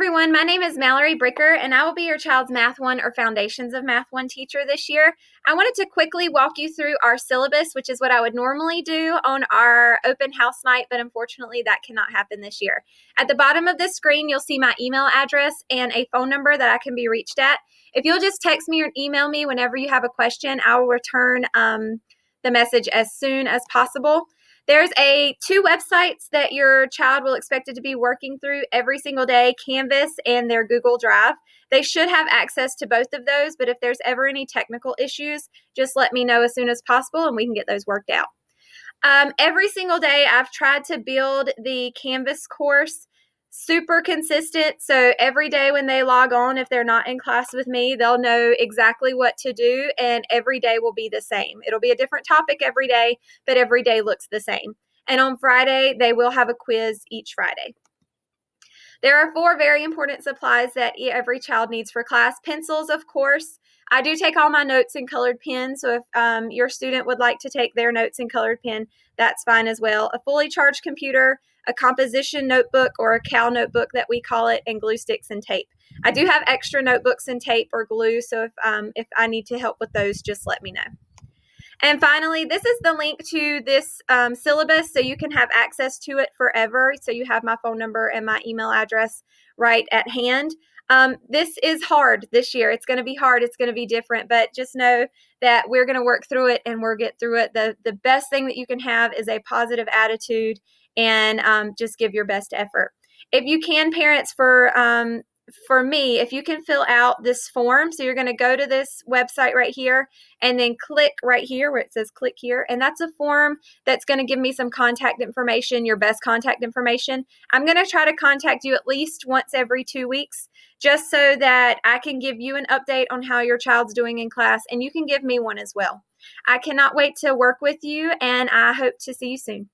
everyone, my name is Mallory Bricker, and I will be your child's Math 1 or Foundations of Math 1 teacher this year. I wanted to quickly walk you through our syllabus, which is what I would normally do on our open house night, but unfortunately that cannot happen this year. At the bottom of this screen, you'll see my email address and a phone number that I can be reached at. If you'll just text me or email me whenever you have a question, I will return the message as soon as possible. There's two websites that your child will expect it to be working through every single day, Canvas and their Google Drive. They should have access to both of those, but if there's ever any technical issues, just let me know as soon as possible and we can get those worked out. Every single day I've tried to build the Canvas course super consistent. So every day when they log on, if they're not in class with me, they'll know exactly what to do, and every day will be the same. It'll be a different topic every day, but every day looks the same. And on Friday, they will have a quiz each Friday. There are 4 very important supplies that every child needs for class. Pencils, of course. I do take all my notes in colored pen, so if your student would like to take their notes in colored pen, that's fine as well. A fully charged computer, a composition notebook or a CAL notebook that we call it, and glue sticks and tape. I do have extra notebooks and tape or glue, so if I need to help with those, just let me know. And finally, this is the link to this syllabus, so you can have access to it forever. So you have my phone number and my email address right at hand. This is hard this year. It's going to be hard. It's going to be different, but just know that we're going to work through it and we'll get through it. The best thing that you can have is a positive attitude and just give your best effort. If you can, parents, for me, if you can fill out this form, so you're going to go to this website right here and then click right here where it says click here, and that's a form that's going to give me some contact information, your best contact information. I'm going to try to contact you at least once every 2 weeks, just so that I can give you an update on how your child's doing in class, and you can give me one as well. I cannot wait to work with you, and I hope to see you soon.